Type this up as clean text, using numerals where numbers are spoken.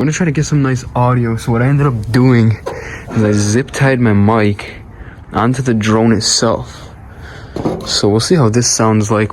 I'm gonna try to get some nice audio. So what I ended up doing is I zip tied my mic onto the drone itself. So we'll see how this sounds like.